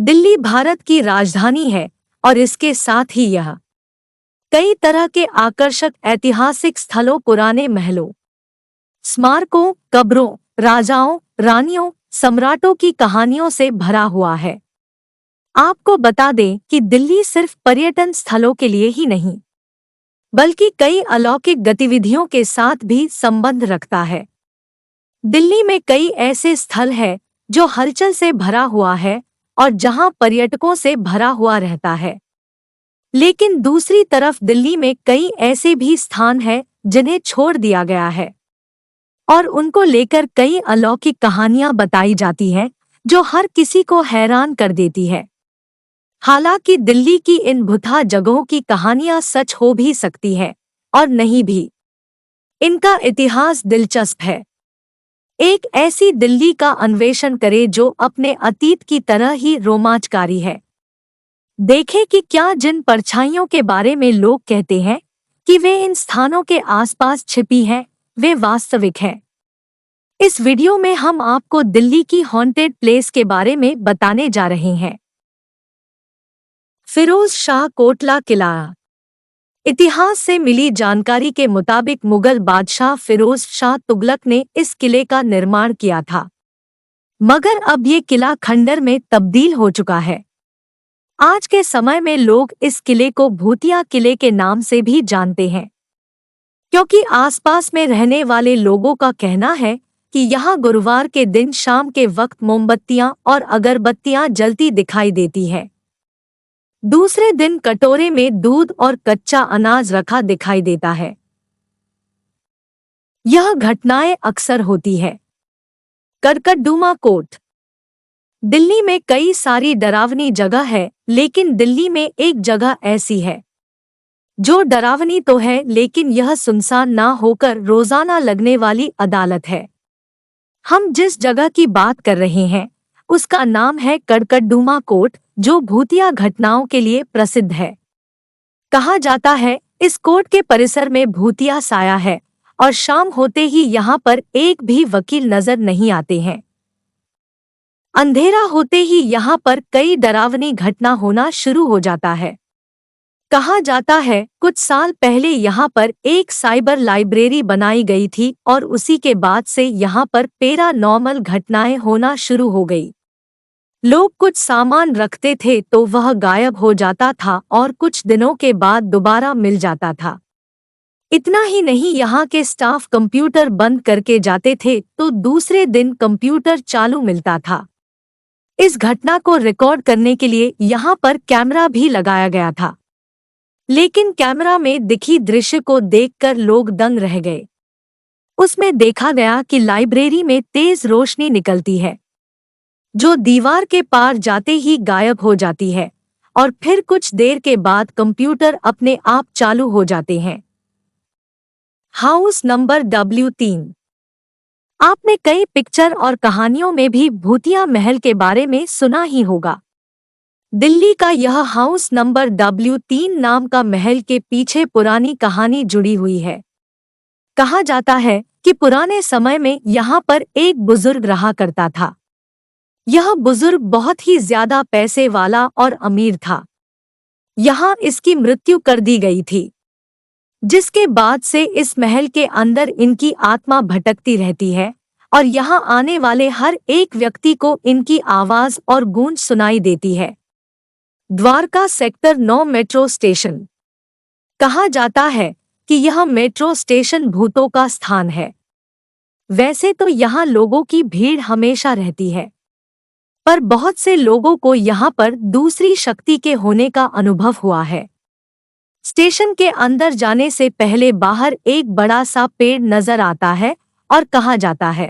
दिल्ली भारत की राजधानी है और इसके साथ ही यह कई तरह के आकर्षक ऐतिहासिक स्थलों, पुराने महलों, स्मारकों, कब्रों, राजाओं, रानियों, सम्राटों की कहानियों से भरा हुआ है। आपको बता दें कि दिल्ली सिर्फ पर्यटन स्थलों के लिए ही नहीं, बल्कि कई अलौकिक गतिविधियों के साथ भी संबंध रखता है। दिल्ली में कई ऐसे स्थल हैं जो हलचल से भरा हुआ है और जहां पर्यटकों से भरा हुआ रहता है। लेकिन दूसरी तरफ दिल्ली में कई ऐसे भी स्थान हैं जिन्हें छोड़ दिया गया है और उनको लेकर कई अलौकिक कहानियां बताई जाती हैं जो हर किसी को हैरान कर देती है। हालांकि दिल्ली की इन भुतहा जगहों की कहानियां सच हो भी सकती है और नहीं भी। इनका इतिहास दिलचस्प है। एक ऐसी दिल्ली का अन्वेषण करें जो अपने अतीत की तरह ही रोमांचकारी है। देखें कि क्या जिन परछाइयों के बारे में लोग कहते हैं कि वे इन स्थानों के आसपास छिपी हैं, वे वास्तविक हैं। इस वीडियो में हम आपको दिल्ली की हॉन्टेड प्लेस के बारे में बताने जा रहे हैं। फिरोज शाह कोटला किला। इतिहास से मिली जानकारी के मुताबिक मुगल बादशाह फिरोज शाह तुगलक ने इस किले का निर्माण किया था, मगर अब ये किला खंडर में तब्दील हो चुका है। आज के समय में लोग इस किले को भूतिया किले के नाम से भी जानते हैं, क्योंकि आसपास में रहने वाले लोगों का कहना है कि यहाँ गुरुवार के दिन शाम के वक्त मोमबत्तियां और अगरबत्तियां जलती दिखाई देती है। दूसरे दिन कटोरे में दूध और कच्चा अनाज रखा दिखाई देता है। यह घटनाएं अक्सर होती है। करकटडुमा कोट। दिल्ली में कई सारी डरावनी जगह है, लेकिन दिल्ली में एक जगह ऐसी है जो डरावनी तो है, लेकिन यह सुनसान ना होकर रोजाना लगने वाली अदालत है। हम जिस जगह की बात कर रहे हैं उसका नाम है करकटडुमा कोट, जो भूतिया घटनाओं के लिए प्रसिद्ध है। कहा जाता है इस कोर्ट के परिसर में भूतिया साया है और शाम होते ही यहाँ पर एक भी वकील नजर नहीं आते हैं। अंधेरा होते ही यहाँ पर कई डरावनी घटना होना शुरू हो जाता है। कहा जाता है कुछ साल पहले यहाँ पर एक साइबर लाइब्रेरी बनाई गई थी और उसी के बाद से यहाँ पर पैरानॉर्मल घटनाएं होना शुरू हो गई। लोग कुछ सामान रखते थे तो वह गायब हो जाता था और कुछ दिनों के बाद दोबारा मिल जाता था। इतना ही नहीं, यहाँ के स्टाफ कंप्यूटर बंद करके जाते थे तो दूसरे दिन कंप्यूटर चालू मिलता था। इस घटना को रिकॉर्ड करने के लिए यहाँ पर कैमरा भी लगाया गया था, लेकिन कैमरा में दिखी दृश्य को देखकर लोग दंग रह गए। उसमें देखा गया कि लाइब्रेरी में तेज रोशनी निकलती है जो दीवार के पार जाते ही गायब हो जाती है और फिर कुछ देर के बाद कंप्यूटर अपने आप चालू हो जाते हैं। House number W3। आपने कई पिक्चर और कहानियों में भी भूतिया महल के बारे में सुना ही होगा। दिल्ली का यह हाउस नंबर W3 नाम का महल के पीछे पुरानी कहानी जुड़ी हुई है। कहा जाता है कि पुराने समय में यहाँ पर एक बुजुर्ग रहा करता था। यह बुजुर्ग बहुत ही ज्यादा पैसे वाला और अमीर था। यहाँ इसकी मृत्यु कर दी गई थी, जिसके बाद से इस महल के अंदर इनकी आत्मा भटकती रहती है और यहाँ आने वाले हर एक व्यक्ति को इनकी आवाज और गूंज सुनाई देती है। Dwarka sector 9 metro station. कहा जाता है कि यह मेट्रो स्टेशन भूतों का स्थान है। वैसे तो यहाँ लोगों की भीड़ हमेशा रहती है, पर बहुत से लोगों को यहाँ पर दूसरी शक्ति के होने का अनुभव हुआ है। स्टेशन के अंदर जाने से पहले बाहर एक बड़ा सा पेड़ नजर आता है और कहा जाता है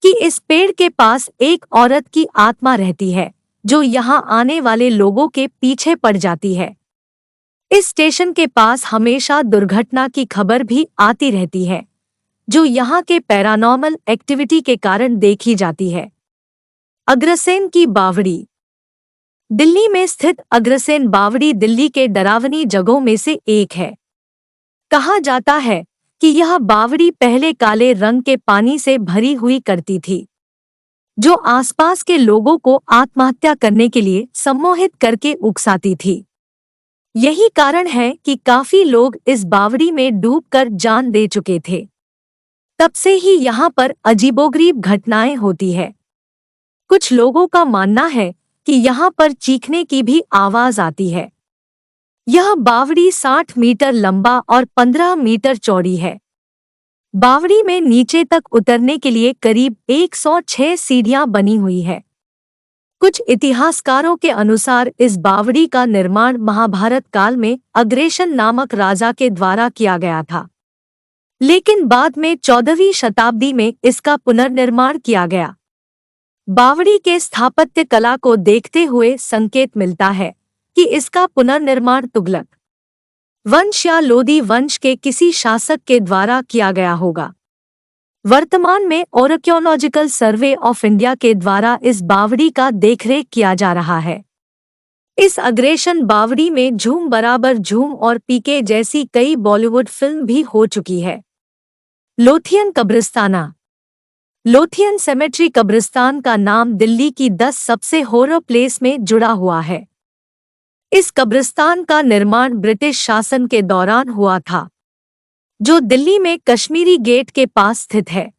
कि इस पेड़ के पास एक औरत की आत्मा रहती है जो यहाँ आने वाले लोगों के पीछे पड़ जाती है। इस स्टेशन के पास हमेशा दुर्घटना की खबर भी आती रहती है जो यहाँ के पैरानॉर्मल एक्टिविटी के कारण देखी जाती है। अग्रसेन की बावड़ी। दिल्ली में स्थित अग्रसेन बावड़ी दिल्ली के डरावनी जगहों में से एक है। कहा जाता है कि यह बावड़ी पहले काले रंग के पानी से भरी हुई करती थी। जो आसपास के लोगों को आत्महत्या करने के लिए सम्मोहित करके उकसाती थी। यही कारण है कि काफी लोग इस बावड़ी में डूबकर जान दे चुके थे। तब से ही यहाँ पर अजीबोगरीब घटनाएं होती है। कुछ लोगों का मानना है कि यहाँ पर चीखने की भी आवाज आती है। यह बावड़ी 60 मीटर लंबा और 15 मीटर चौड़ी है। बावड़ी में नीचे तक उतरने के लिए करीब 106 सीढ़ियां बनी हुई है। कुछ इतिहासकारों के अनुसार इस बावड़ी का निर्माण महाभारत काल में अग्रेशन नामक राजा के द्वारा किया गया था, लेकिन बाद में 14वीं शताब्दी में इसका पुनर्निर्माण किया गया। बावड़ी के स्थापत्य कला को देखते हुए संकेत मिलता है कि इसका पुनर्निर्माण तुगलक वंश या लोदी वंश के किसी शासक के द्वारा किया गया होगा। वर्तमान में आर्कियोलॉजिकल सर्वे ऑफ इंडिया के द्वारा इस बावड़ी का देखरेख किया जा रहा है। इस अग्रेशन बावड़ी में झूम बराबर झूम और पीके जैसी कई बॉलीवुड फिल्म भी हो चुकी है। लोथियन कब्रिस्ताना। लोथियन सेमेट्री कब्रिस्तान का नाम दिल्ली की 10 सबसे हॉरर प्लेस में जुड़ा हुआ है। इस कब्रिस्तान का निर्माण ब्रिटिश शासन के दौरान हुआ था, जो दिल्ली में कश्मीरी गेट के पास स्थित है।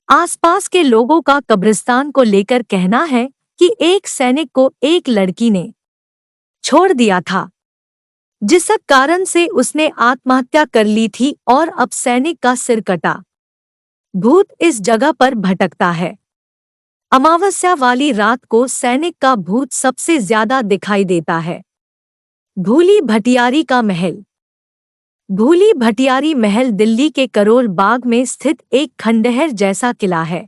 आसपास के लोगों का कब्रिस्तान को लेकर कहना है कि एक सैनिक को एक लड़की ने छोड़ दिया था, जिस कारण से उसने आत्महत्या कर ली थी और अब सैनिक का सिर कटा। भूत इस जगह पर भटकता है। अमावस्या वाली रात को सैनिक का भूत सबसे ज्यादा दिखाई देता है। भूली भटियारी का महल। भूली भटियारी महल दिल्ली के करोल बाग में स्थित एक खंडहर जैसा किला है।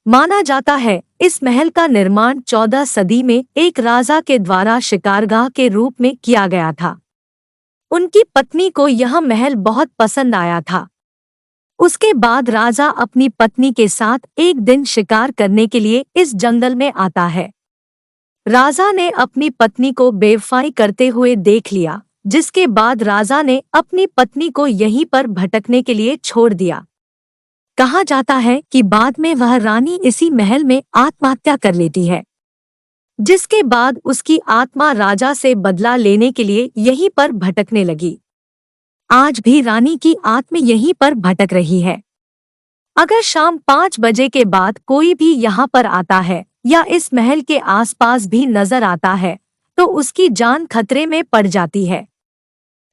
माना जाता है इस महल का निर्माण 14 सदी में एक राजा के द्वारा शिकारगाह के रूप में किया गया था। उनकी पत्नी को यह महल बहुत पसंद आया था। उसके बाद राजा अपनी पत्नी के साथ एक दिन शिकार करने के लिए इस जंगल में आता है। राजा ने अपनी पत्नी को बेवफाई करते हुए देख लिया, जिसके बाद राजा ने अपनी पत्नी को यहीं पर भटकने के लिए छोड़ दिया। कहा जाता है कि बाद में वह रानी इसी महल में आत्महत्या कर लेती है, जिसके बाद उसकी आत्मा राजा से बदला लेने के लिए यहीं पर भटकने लगी। आज भी रानी की आत्मा यहीं पर भटक रही है। अगर शाम 5 बजे के बाद कोई भी यहाँ पर आता है या इस महल के आसपास भी नजर आता है तो उसकी जान खतरे में पड़ जाती है।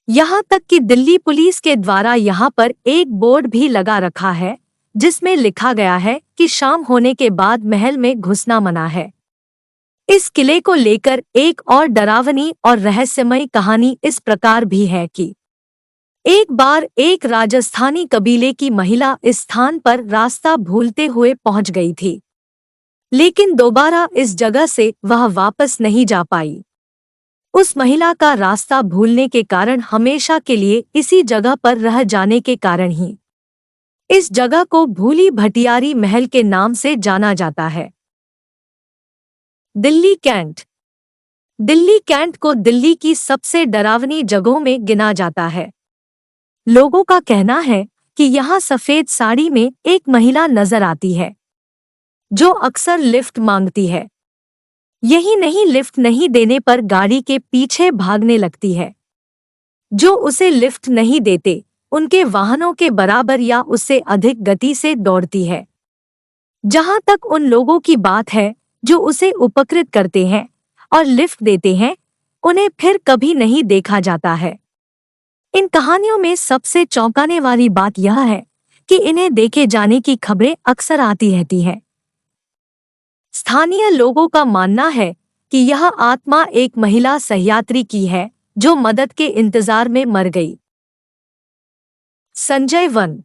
यहाँ तक कि दिल्ली पुलिस के द्वारा यहाँ पर एक बोर्ड भी लगा रखा है, जिसमें लिखा गया है कि शाम होने के बाद महल में घुसना मना है। इस किले को लेकर एक और डरावनी और रहस्यमयी कहानी इस प्रकार भी है कि एक बार एक राजस्थानी कबीले की महिला इस स्थान पर रास्ता भूलते हुए पहुंच गई थी, लेकिन दोबारा इस जगह से वह वापस नहीं जा पाई। उस महिला का रास्ता भूलने के कारण हमेशा के लिए इसी जगह पर रह जाने के कारण ही इस जगह को भूली भटियारी महल के नाम से जाना जाता है। दिल्ली कैंट। दिल्ली कैंट को दिल्ली की सबसे डरावनी जगहों में गिना जाता है। लोगों का कहना है कि यहाँ सफेद साड़ी में एक महिला नजर आती है, जो अक्सर लिफ्ट मांगती है। यही नहीं, लिफ्ट नहीं देने पर गाड़ी के पीछे भागने लगती है। जो उसे लिफ्ट नहीं देते उनके वाहनों के बराबर या उससे अधिक गति से दौड़ती है। जहां तक उन लोगों की बात है जो उसे उपकृत करते हैं और लिफ्ट देते हैं, उन्हें फिर कभी नहीं देखा जाता है। इन कहानियों में सबसे चौंकाने वाली बात यह है कि इन्हें देखे जाने की खबरें अक्सर आती रहती हैं। स्थानीय लोगों का मानना है कि यह आत्मा एक महिला सहयात्री की है जो मदद के इंतजार में मर गई। संजय वन।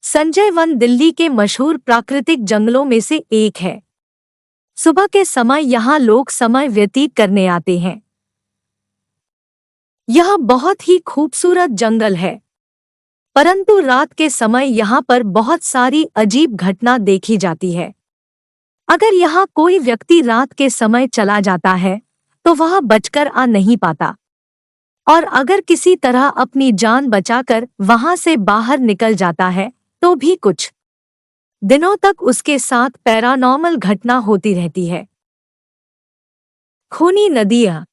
संजय वन दिल्ली के मशहूर प्राकृतिक जंगलों में से एक है। सुबह के समय यहाँ लोग समय व्यतीत करने आते हैं। यह बहुत ही खूबसूरत जंगल है, परंतु रात के समय यहाँ पर बहुत सारी अजीब घटना देखी जाती है। अगर यहाँ कोई व्यक्ति रात के समय चला जाता है तो वह बचकर आ नहीं पाता, और अगर किसी तरह अपनी जान बचाकर वहां से बाहर निकल जाता है तो भी कुछ दिनों तक उसके साथ पैरानॉर्मल घटना होती रहती है। खूनी नदियाँ।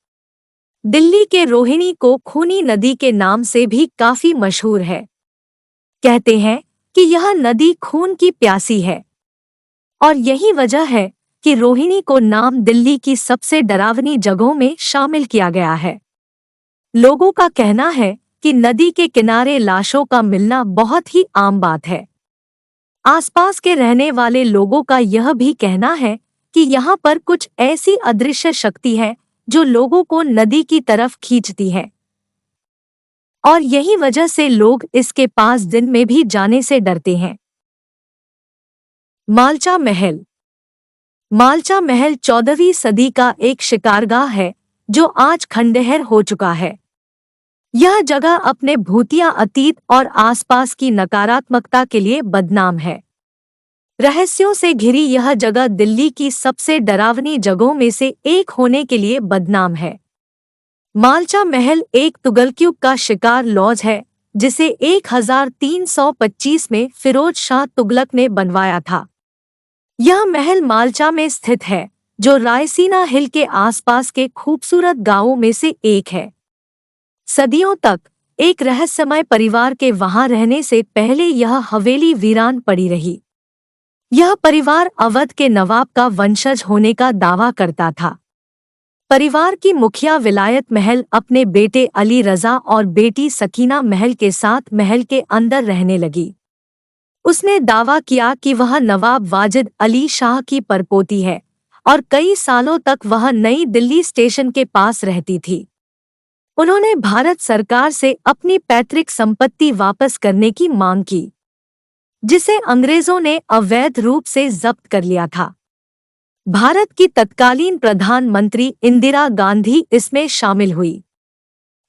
दिल्ली के रोहिणी को खूनी नदी के नाम से भी काफी मशहूर है। कहते हैं कि यह नदी खून की प्यासी है और यही वजह है कि रोहिणी को नाम दिल्ली की सबसे डरावनी जगहों में शामिल किया गया है। लोगों का कहना है कि नदी के किनारे लाशों का मिलना बहुत ही आम बात है। आसपास के रहने वाले लोगों का यह भी कहना है कि यहाँ पर कुछ ऐसी अदृश्य शक्ति है जो लोगों को नदी की तरफ खींचती है और यही वजह से लोग इसके पास दिन में भी जाने से डरते हैं। मालचा महल। मालचा महल 14वीं सदी का एक शिकारगाह है जो आज खंडहर हो चुका है। यह जगह अपने भूतिया अतीत और आसपास की नकारात्मकता के लिए बदनाम है। रहस्यों से घिरी यह जगह दिल्ली की सबसे डरावनी जगहों में से एक होने के लिए बदनाम है। मालचा महल एक तुगलकियों का शिकार लॉज है जिसे 1325 में फिरोज शाह तुगलक ने बनवाया था। यह महल मालचा में स्थित है जो रायसीना हिल के आसपास के खूबसूरत गांवों में से एक है। सदियों तक एक रहस्यमय परिवार के वहां रहने से पहले यह हवेली वीरान पड़ी रही। यह परिवार अवध के नवाब का वंशज होने का दावा करता था। परिवार की मुखिया विलायत महल अपने बेटे अली रजा और बेटी सकीना महल के साथ महल के अंदर रहने लगी। उसने दावा किया कि वह नवाब वाजिद अली शाह की परपोती है और कई सालों तक वह नई दिल्ली स्टेशन के पास रहती थी। उन्होंने भारत सरकार से अपनी पैतृक संपत्ति वापस करने की मांग की जिसे अंग्रेजों ने अवैध रूप से जब्त कर लिया था। भारत की तत्कालीन प्रधानमंत्री इंदिरा गांधी इसमें शामिल हुई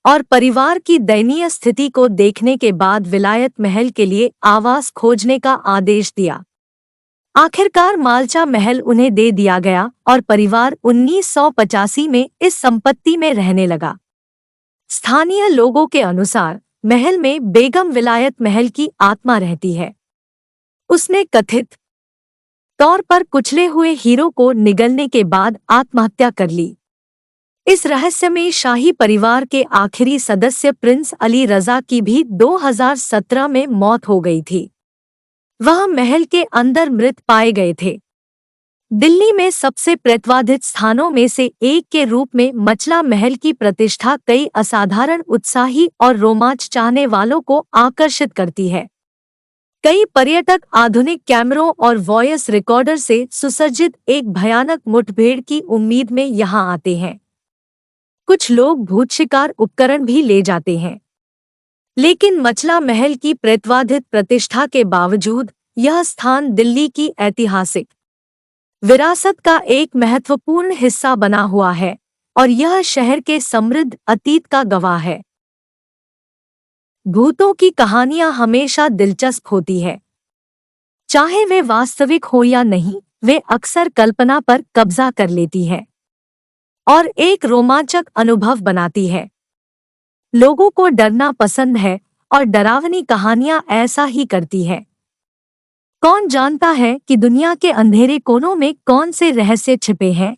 और परिवार की दयनीय स्थिति को देखने के बाद विलायत महल के लिए आवास खोजने का आदेश दिया। आखिरकार मालचा महल उन्हें दे दिया गया और परिवार 1985 में इस संपत्ति में रहने लगा। स्थानीय लोगों के अनुसार महल में बेगम विलायत महल की आत्मा रहती है। उसने कथित तौर पर कुचले हुए हीरो को निगलने के बाद आत्महत्या कर ली। इस रहस्य में शाही परिवार के आखिरी सदस्य प्रिंस अली रजा की भी 2017 में मौत हो गई थी। वह महल के अंदर मृत पाए गए थे। दिल्ली में सबसे प्रतिवादित स्थानों में से एक के रूप में मचला महल की प्रतिष्ठा कई असाधारण उत्साही और रोमांच चाहने वालों को आकर्षित करती है। कई पर्यटक आधुनिक कैमरों और वॉयस रिकॉर्डर से सुसज्जित एक भयानक मुठभेड़ की उम्मीद में यहां आते हैं। कुछ लोग भूत शिकार उपकरण भी ले जाते हैं, लेकिन मचला महल की प्रतिवादित प्रतिष्ठा के बावजूद यह स्थान दिल्ली की ऐतिहासिक विरासत का एक महत्वपूर्ण हिस्सा बना हुआ है और यह शहर के समृद्ध अतीत का गवाह है। भूतों की कहानियां हमेशा दिलचस्प होती है। चाहे वे वास्तविक हो या नहीं, वे अक्सर कल्पना पर कब्जा कर लेती है और एक रोमांचक अनुभव बनाती है। लोगों को डरना पसंद है और डरावनी कहानियां ऐसा ही करती है। कौन जानता है कि दुनिया के अंधेरे कोनों में कौन से रहस्य छिपे हैं।